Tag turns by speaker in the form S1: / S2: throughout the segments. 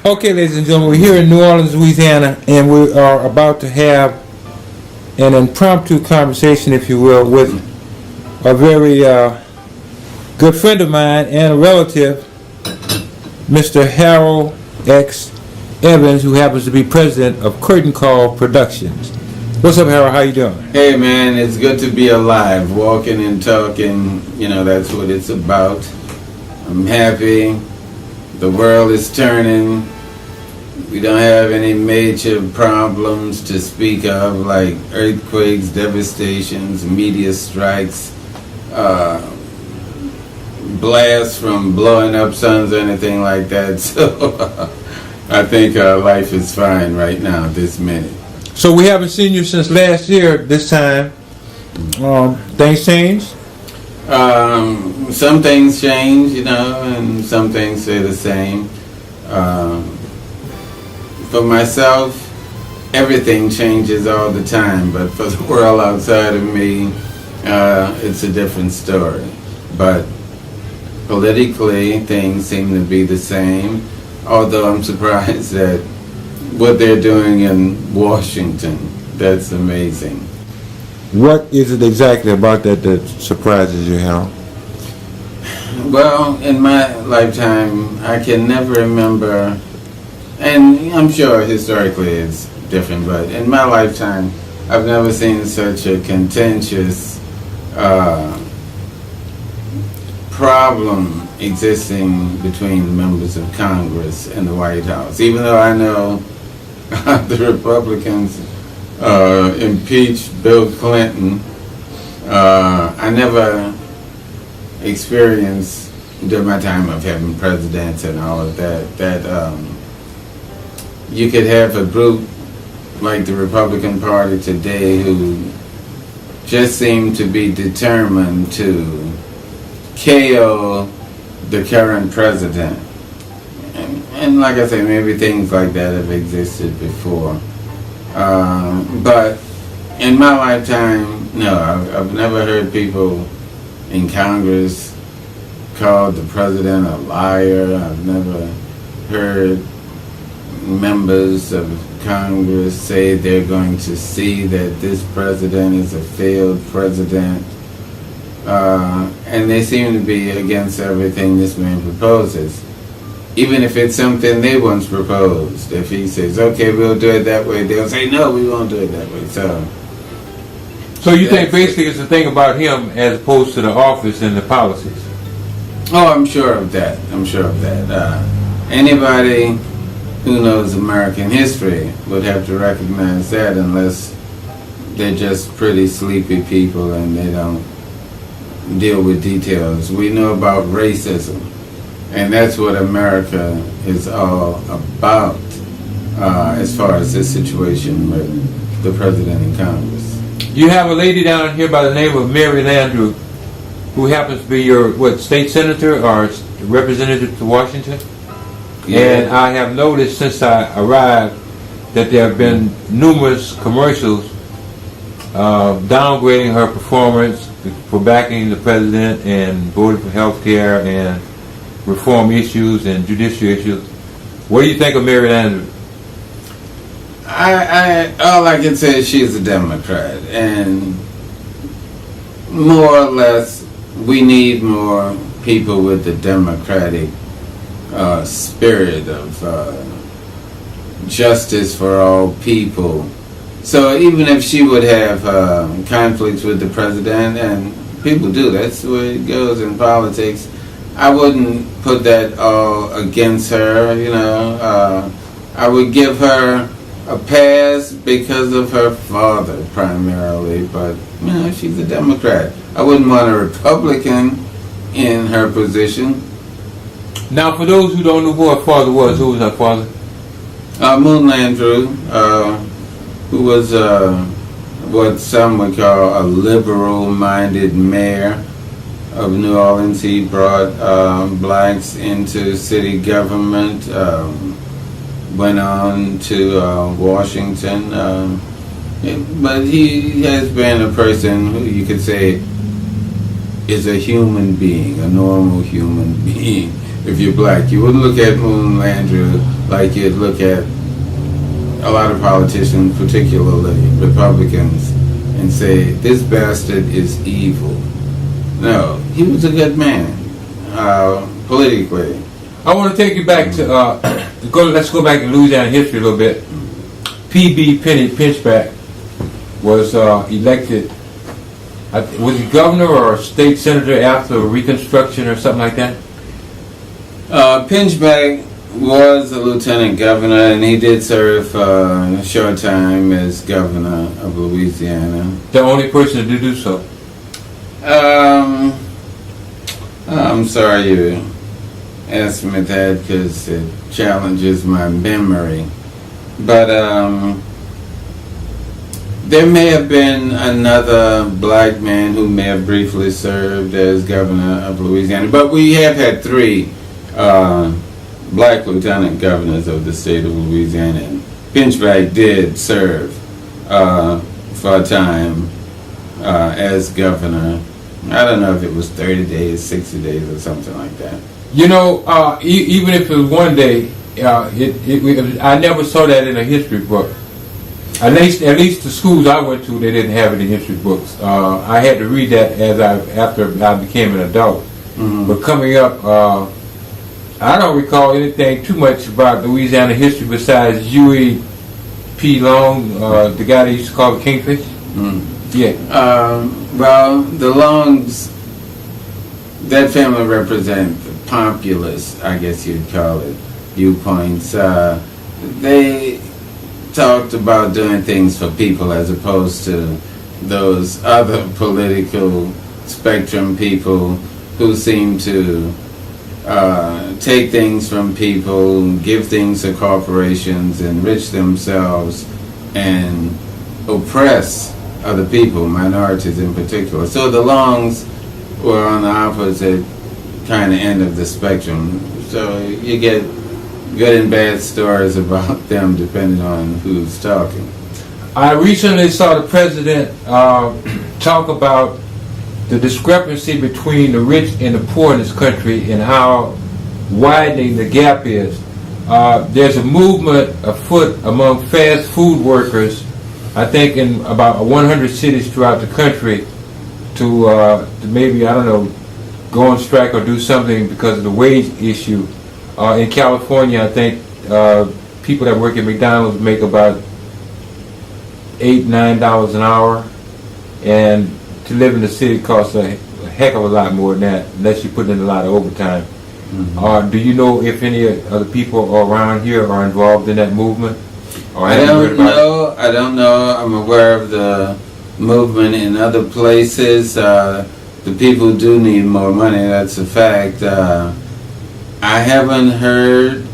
S1: Okay, ladies and gentlemen, we're here in New Orleans, Louisiana, and we are about to have an impromptu conversation, if you will, with a very good friend of mine and a relative, Mr. Harold X. Evans, who happens to be president of Curtain Call Productions. What's up, Harold? How you doing?
S2: Hey, man, it's good to be alive, walking and talking. You know, that's what it's about. I'm happy. The world is turning. We don't have any major problems to speak of, like earthquakes, devastations, media strikes, blasts from blowing up suns or anything like that. So I think life is fine right now, this minute.
S1: So we haven't seen you since last year this time. Things changed?
S2: Some things change, you know, and some things stay the same. For myself, everything changes all the time, but for the world outside of me, it's a different story. But politically, things seem to be the same, although I'm surprised at what they're doing in Washington. That's amazing.
S1: What is it exactly about that that surprises you, Harold?
S2: Well, in my lifetime, I can never remember, and I'm sure historically it's different, but in my lifetime, I've never seen such a contentious problem existing between members of Congress and the White House. Even though I know the Republicans impeached Bill Clinton, I never experienced during my time of having presidents and all of that you could have a group like the Republican Party today who just seem to be determined to KO the current president. And like I say, maybe things like that have existed before. But in my lifetime, no, I've never heard people in Congress call the president a liar. I've never heard members of Congress say they're going to see that this president is a failed president. And they seem to be against everything this man proposes. Even if it's something they once proposed. If he says, okay, we'll do it that way, they'll say, no, we won't do it that way.
S1: So you think basically it's the thing about him as opposed to the office and the policies?
S2: Oh, I'm sure of that. I'm sure of that. Anybody who knows American history would have to recognize that, unless they're just pretty sleepy people and they don't deal with details. We know about racism, and that's what America is all about as far as this situation with the president and Congress.
S1: You have a lady down here by the name of Mary Landrieu, who happens to be your, state senator or representative to Washington?
S2: Yeah.
S1: And I have noticed since I arrived that there have been numerous commercials downgrading her performance for backing the president and voting for health care and reform issues and judicial issues. What do you think of Mary Landrieu?
S2: All I can say is she's a Democrat, and more or less we need more people with the Democratic spirit of justice for all people. So even if she would have conflicts with the president, and people do, that's the way it goes in politics, I wouldn't put that all against her, you know. I would give her a pass because of her father primarily, but, you know, she's a Democrat. I wouldn't want a Republican in her position.
S1: Now, for those who don't know who her father was, who was her father?
S2: Moon Landrieu, who was what some would call a liberal-minded mayor of New Orleans. He brought blacks into city government, went on to Washington, but he has been a person who you could say is a human being, a normal human being. if you're black. You wouldn't look at Moon Landrieu like you'd look at a lot of politicians, particularly Republicans, and say, this bastard is evil. No, he was a good man, politically.
S1: I want to take you back to, let's go back to Louisiana history a little bit. P.B. Pinchbeck was elected, was he governor or state senator after Reconstruction or something like that?
S2: Pinchbeck was a lieutenant governor, and he did serve a short time as governor of Louisiana.
S1: The only person to do so?
S2: I'm sorry you asked me that because it challenges my memory. But there may have been another black man who may have briefly served as governor of Louisiana. But we have had 3 black lieutenant governors of the state of Louisiana. Pinchbeck did serve for a time as governor. I don't know if it was 30 days, 60 days, or something like that.
S1: You know, even if it was one day, I never saw that in a history book. At least the schools I went to, they didn't have it in history books. I had to read that after I became an adult.
S2: Mm-hmm.
S1: But coming up, I don't recall anything too much about Louisiana history besides Huey P. Long, the guy they used to call the Kingfish.
S2: Mm.
S1: Yeah.
S2: Well, the Longs, that family represent the populist, I guess you'd call it, viewpoints. They talked about doing things for people as opposed to those other political spectrum people who seem to take things from people, give things to corporations, enrich themselves, and oppress other people, minorities in particular. So the Longs were on the opposite kind of end of the spectrum. So you get good and bad stories about them depending on who's talking.
S1: I recently saw the president talk about the discrepancy between the rich and the poor in this country and how widening the gap is. There's a movement afoot among fast food workers, I think in about 100 cities throughout the country, to maybe, I don't know, go on strike or do something because of the wage issue. In California, I think people that work at McDonald's make about $8-9 an hour, and to live in the city costs a heck of a lot more than that, unless you put in a lot of overtime. Mm-hmm. Do you know if any other people around here are involved in that movement? Or
S2: I don't know. I don't know. I'm aware of the movement in other places. The people do need more money. That's a fact. I haven't heard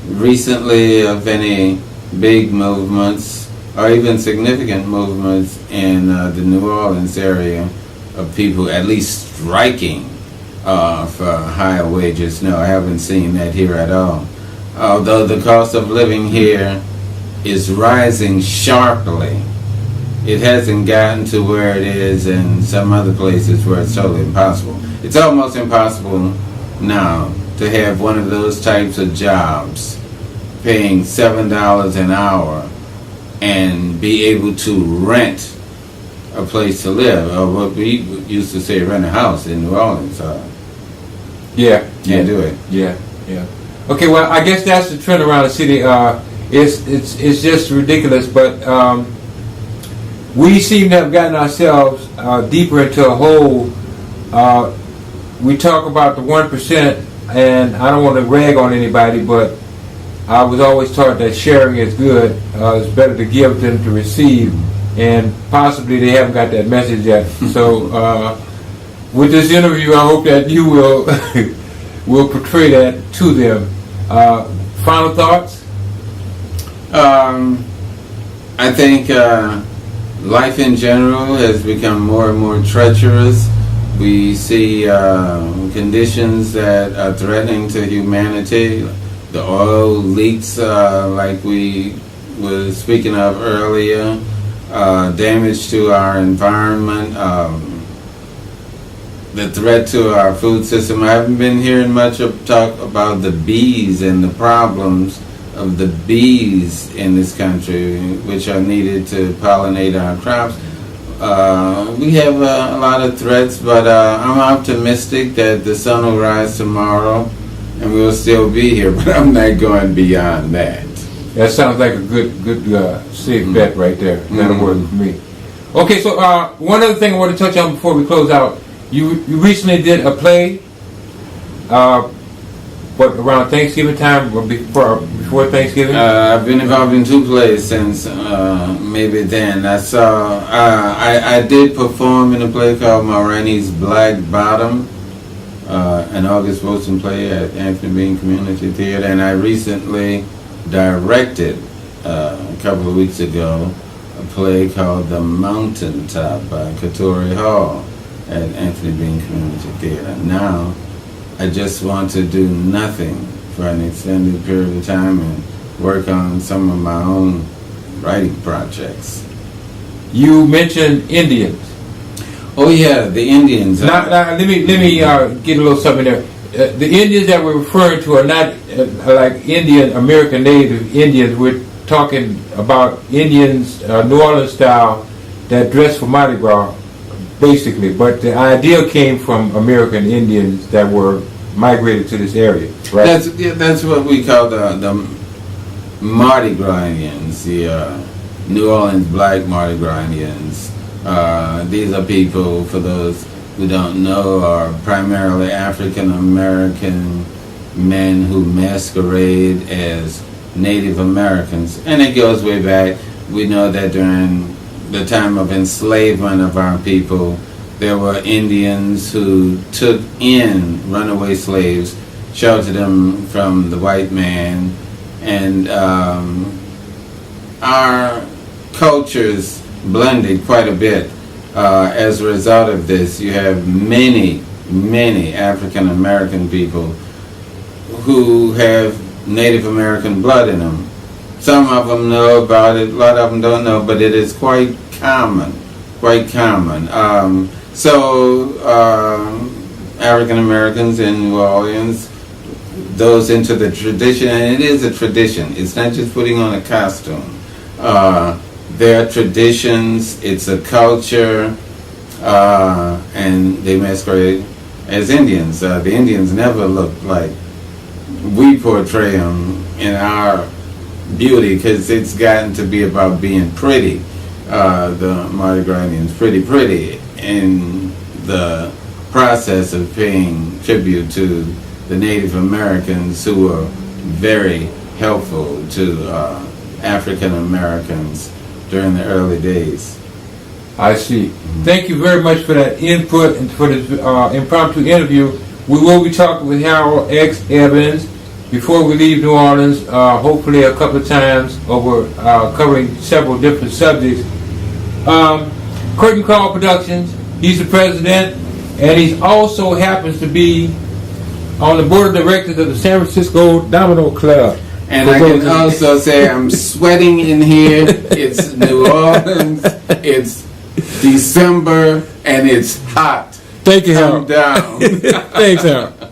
S2: recently of any big movements or even significant movements in the New Orleans area of people at least striking for higher wages. No, I haven't seen that here at all. Although the cost of living here is rising sharply, it hasn't gotten to where it is in some other places where it's totally impossible. It's almost impossible now to have one of those types of jobs paying $7 an hour and be able to rent a place to live, or what we used to say, rent a house in New Orleans. Can't do it.
S1: Yeah. Okay, well, I guess that's the trend around the city. It's just ridiculous, but we seem to have gotten ourselves deeper into a hole. We talk about the 1%, and I don't want to rag on anybody, but I was always taught that sharing is good. It's better to give than to receive, and possibly they haven't got that message yet. So with this interview, I hope that you will portray that to them. Final thoughts?
S2: I think life in general has become more and more treacherous. We see conditions that are threatening to humanity. The oil leaks, like we were speaking of earlier, damage to our environment, the threat to our food system. I haven't been hearing much of talk about the bees and the problems of the bees in this country, which are needed to pollinate our crops. We have a lot of threats, but I'm optimistic that the sun will rise tomorrow and we'll still be here, but I'm not going beyond that.
S1: That sounds like a good safe bet right there. That'll work for me. Okay, so one other thing I want to touch on before we close out. You recently did a play, but around Thanksgiving time or before Thanksgiving?
S2: I've been involved in 2 plays since maybe then. I did perform in a play called Mulroney's Black Bottom, an August Wilson play at Anthony Bean Community Theater, and I recently directed a couple of weeks ago a play called The Mountaintop by Katori Hall at Anthony Bean Community Theater. Now, I just want to do nothing for an extended period of time and work on some of my own writing projects.
S1: You mentioned Indians.
S2: Oh yeah, the Indians.
S1: Now let me get a little something there. The Indians that we're referring to are not like Indian American Native Indians. We're talking about Indians, New Orleans style, that dress for Mardi Gras, basically. But the idea came from American Indians that were migrated to this area, right?
S2: That's what we call the Mardi Gras Indians, the New Orleans Black Mardi Gras Indians. These are people, for those who don't know, are primarily African American men who masquerade as Native Americans. And it goes way back. We know that during the time of enslavement of our people, there were Indians who took in runaway slaves, sheltered them from the white man, and our cultures blended quite a bit. As a result of this, you have many African American people who have Native American blood in them. Some of them know about it, a lot of them don't know, but it is quite common. African Americans in New Orleans, those into the tradition, and it is a tradition. It's not just putting on a costume. There are traditions, it's a culture, and they masquerade as Indians. The Indians never look like we portray them in our beauty, because it's gotten to be about being pretty. The Mardi Gras Indians pretty in the process of paying tribute to the Native Americans who were very helpful to African Americans during the early days.
S1: I see. Thank you very much for that input and for this impromptu interview. We will be talking with Harold X. Evans before we leave New Orleans, hopefully a couple of times over covering several different subjects. Curtain Call Productions, he's the president, and he also happens to be on the board of directors of the San Francisco Domino Club.
S2: And I can also say I'm sweating in here. It's New Orleans, it's December, and it's hot.
S1: Thank you, Harold.
S2: Calm down.
S1: Thanks, Harold.